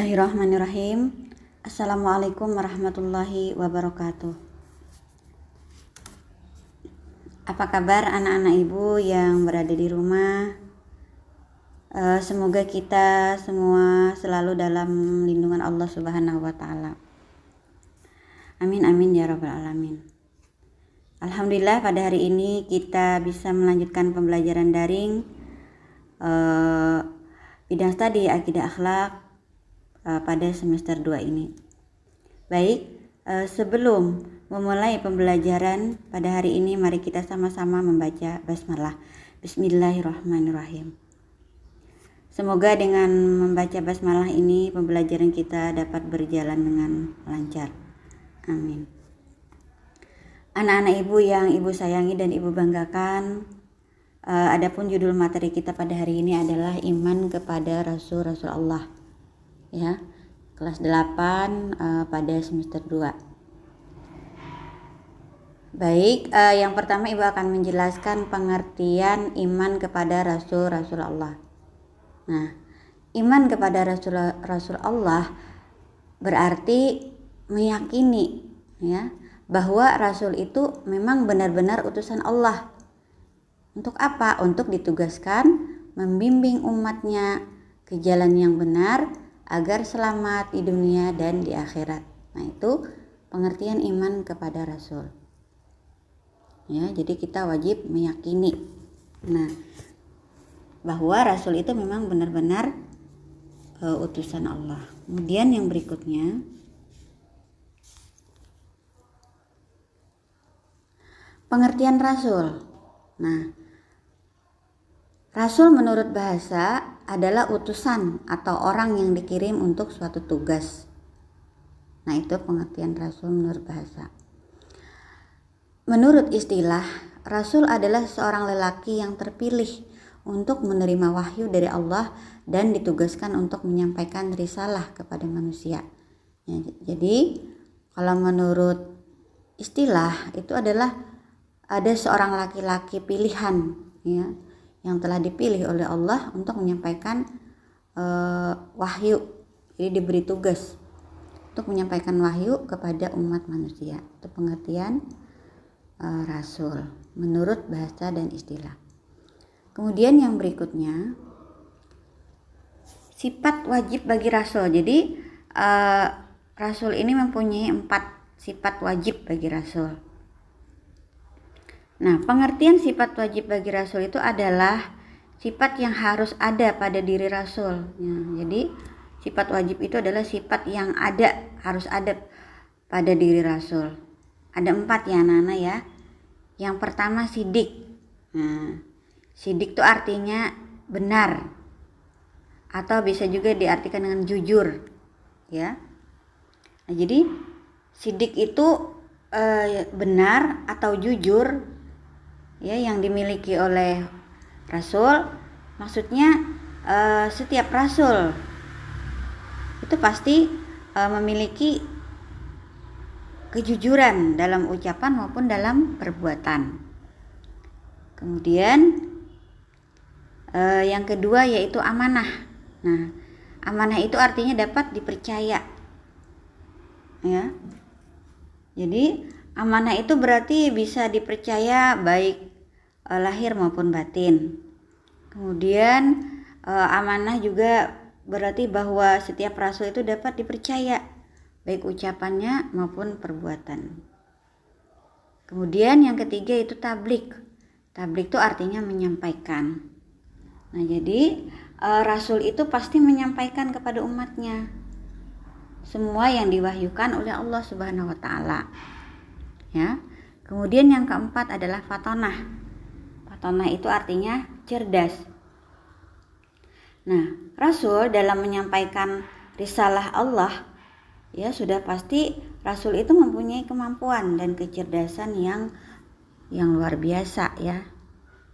Bismillahirrahmanirrahim. Assalamualaikum warahmatullahi wabarakatuh. Apa kabar anak-anak ibu yang berada di rumah? Semoga kita semua selalu dalam lindungan Allah Subhanahu wa Ta'ala. Amin amin ya rabbal alamin. Alhamdulillah pada hari ini kita bisa melanjutkan pembelajaran daring bidang studi akidah akhlak pada semester 2 ini. Baik, sebelum memulai pembelajaran pada hari ini, mari kita sama-sama membaca basmalah. Bismillahirrahmanirrahim. Semoga dengan membaca basmalah ini pembelajaran kita dapat berjalan dengan lancar. Amin. Anak-anak ibu yang ibu sayangi dan ibu banggakan, adapun judul materi kita pada hari ini adalah iman kepada Rasul-Rasul Allah. Ya, kelas 8 pada semester 2. Baik, yang pertama ibu akan menjelaskan pengertian iman kepada Rasul-Rasul Allah. Nah, iman kepada Rasul Allah berarti meyakini ya bahwa Rasul itu memang benar-benar utusan Allah. Untuk apa? Untuk ditugaskan membimbing umatnya ke jalan yang benar agar selamat di dunia dan di akhirat. Nah, itu pengertian iman kepada Rasul. Ya, jadi kita wajib meyakini bahwa Rasul itu memang benar-benar utusan Allah. Kemudian yang berikutnya, pengertian Rasul. Nah, Rasul menurut bahasa adalah utusan atau orang yang dikirim untuk suatu tugas. Nah, itu pengertian Rasul menurut bahasa. Menurut istilah, Rasul adalah seorang lelaki yang terpilih untuk menerima wahyu dari Allah dan ditugaskan untuk menyampaikan risalah kepada manusia. Ya, jadi, kalau menurut istilah itu adalah ada seorang laki-laki pilihan ya, yang telah dipilih oleh Allah untuk menyampaikan wahyu. Jadi diberi tugas untuk menyampaikan wahyu kepada umat manusia. Itu pengertian Rasul menurut bahasa dan istilah. Kemudian yang berikutnya, sifat wajib bagi Rasul. Jadi Rasul ini mempunyai 4 sifat wajib bagi Rasul. Nah, pengertian sifat wajib bagi Rasul itu adalah sifat yang harus ada pada diri Rasul. Ya, jadi sifat wajib itu adalah sifat yang harus ada pada diri Rasul. Ada 4 ya anak-anak ya. Yang pertama sidik. Nah, sidik itu artinya benar. Atau bisa juga diartikan dengan jujur. Ya. Nah, jadi sidik itu benar atau jujur ya yang dimiliki oleh Rasul. Maksudnya setiap Rasul itu pasti memiliki kejujuran dalam ucapan maupun dalam perbuatan. Kemudian yang kedua yaitu amanah. Nah, amanah itu artinya dapat dipercaya. Ya. Jadi amanah itu berarti bisa dipercaya baik lahir maupun batin. Kemudian amanah juga berarti bahwa setiap rasul itu dapat dipercaya baik ucapannya maupun perbuatan. Kemudian yang ketiga itu tablik. Tablik itu artinya menyampaikan. Nah, jadi rasul itu pasti menyampaikan kepada umatnya semua yang diwahyukan oleh Allah Subhanahu wa Ta'ala. Ya. Kemudian yang keempat adalah fatonah. Fatonah itu artinya cerdas. Nah, Rasul dalam menyampaikan risalah Allah ya sudah pasti Rasul itu mempunyai kemampuan dan kecerdasan yang luar biasa ya.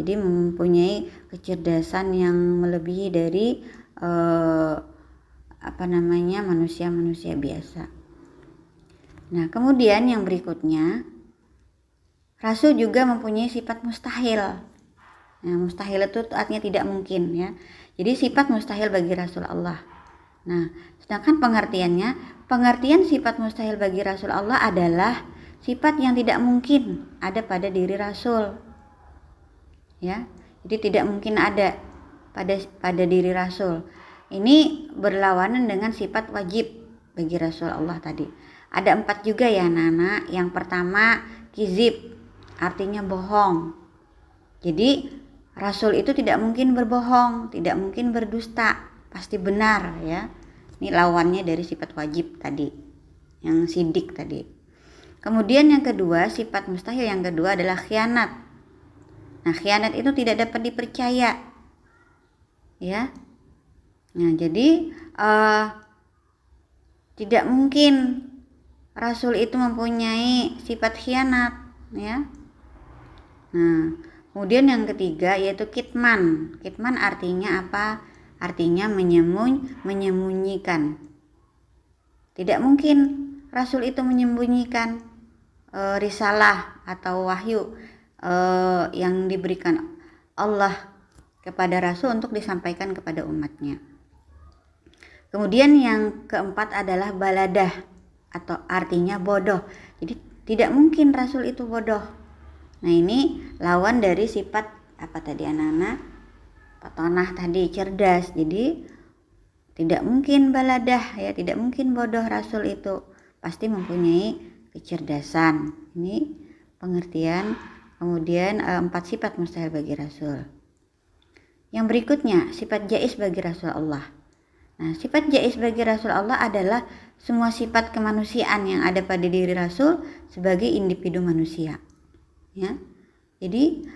Jadi mempunyai kecerdasan yang melebihi dari manusia-manusia biasa. Nah, kemudian yang berikutnya, Rasul juga mempunyai sifat mustahil. Nah, mustahil itu artinya tidak mungkin ya. Jadi sifat mustahil bagi Rasul Allah. Nah, sedangkan pengertian sifat mustahil bagi Rasul Allah adalah sifat yang tidak mungkin ada pada diri Rasul. Ya, jadi tidak mungkin ada pada diri Rasul. Ini berlawanan dengan sifat wajib bagi Rasul Allah tadi. Ada 4 juga ya anak-anak. Yang pertama kizib, artinya bohong. Jadi Rasul itu tidak mungkin berbohong, tidak mungkin berdusta, pasti benar ya. Ini lawannya dari sifat wajib tadi, yang sidik tadi. Kemudian yang kedua, sifat mustahil yang kedua adalah khianat. Nah, khianat itu tidak dapat dipercaya, ya. Nah, jadi tidak mungkin Rasul itu mempunyai sifat khianat, ya. Nah, kemudian yang ketiga yaitu kitman. Kitman artinya apa? Artinya menyembunyikan. Tidak mungkin Rasul itu menyembunyikan risalah atau wahyu yang diberikan Allah kepada Rasul untuk disampaikan kepada umatnya. Kemudian yang keempat adalah baladah atau artinya bodoh. Jadi tidak mungkin Rasul itu bodoh. Nah, ini lawan dari sifat apa tadi anak-anak? Patonah tadi, cerdas. Jadi tidak mungkin baladah ya, tidak mungkin bodoh Rasul itu. Pasti mempunyai kecerdasan. Ini pengertian. Kemudian 4 sifat mustahil bagi Rasul. Yang berikutnya sifat jaiz bagi Rasul Allah. Nah, sifat jaiz bagi Rasul Allah adalah semua sifat kemanusiaan yang ada pada diri Rasul sebagai individu manusia. Ya, jadi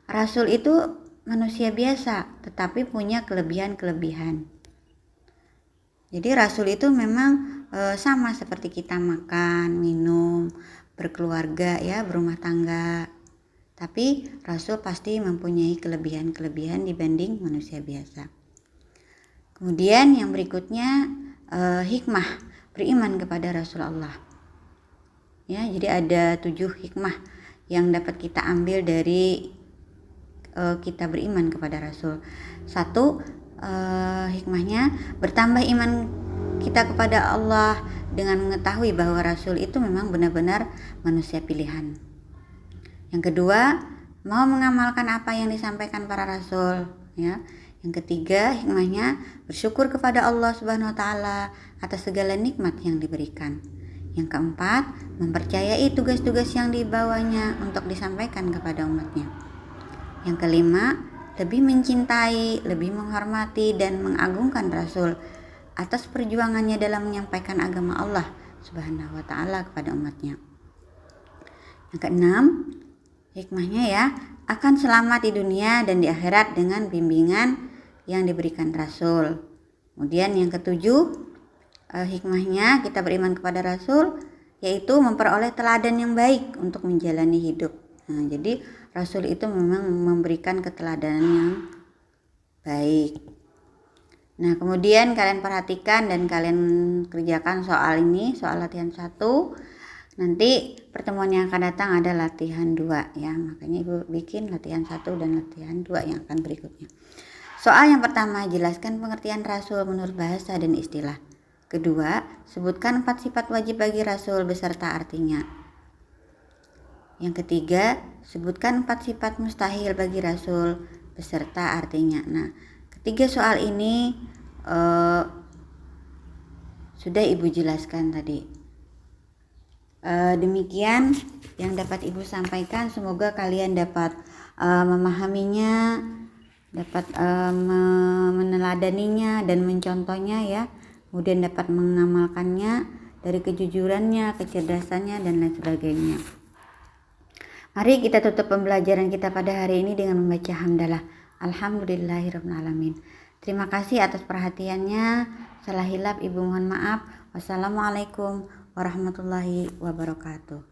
Rasul itu manusia biasa, tetapi punya kelebihan-kelebihan. Jadi Rasul itu memang sama seperti kita makan, minum, berkeluarga ya, berumah tangga. Tapi Rasul pasti mempunyai kelebihan-kelebihan dibanding manusia biasa. Kemudian yang berikutnya hikmah, beriman kepada Rasulullah. Ya, jadi ada 7 hikmah yang dapat kita ambil dari kita beriman kepada Rasul. 1, hikmahnya bertambah iman kita kepada Allah dengan mengetahui bahwa Rasul itu memang benar-benar manusia pilihan. Yang kedua, mau mengamalkan apa yang disampaikan para Rasul, ya. Yang ketiga, hikmahnya bersyukur kepada Allah Subhanahu wa taala atas segala nikmat yang diberikan. Yang keempat, mempercayai tugas-tugas yang dibawanya untuk disampaikan kepada umatnya. Yang kelima, lebih mencintai, lebih menghormati dan mengagungkan Rasul atas perjuangannya dalam menyampaikan agama Allah Subhanahu wa taala kepada umatnya. Yang keenam, hikmahnya ya, akan selamat di dunia dan di akhirat dengan bimbingan yang diberikan Rasul. Kemudian yang ketujuh, hikmahnya kita beriman kepada Rasul yaitu memperoleh teladan yang baik untuk menjalani hidup. Nah, jadi Rasul itu memang memberikan keteladanan yang baik. Nah, kemudian kalian perhatikan dan kalian kerjakan soal ini, soal latihan 1. Nanti pertemuan yang akan datang ada latihan 2 ya. Makanya Ibu bikin latihan 1 dan latihan 2 yang akan berikutnya. Soal yang pertama, jelaskan pengertian Rasul menurut bahasa dan istilah. Kedua, sebutkan 4 sifat wajib bagi Rasul beserta artinya. Yang ketiga, sebutkan 4 sifat mustahil bagi Rasul beserta artinya. Nah, ketiga soal ini sudah Ibu jelaskan tadi. Demikian yang dapat Ibu sampaikan. Semoga kalian dapat memahaminya, dapat meneladaninya dan mencontohnya ya. Kemudian dapat mengamalkannya dari kejujurannya, kecerdasannya dan lain sebagainya. Mari kita tutup pembelajaran kita pada hari ini dengan membaca hamdalah. Alhamdulillahirabbil alamin. Terima kasih atas perhatiannya. Salah hilap Ibu mohon maaf. Wassalamualaikum warahmatullahi wabarakatuh.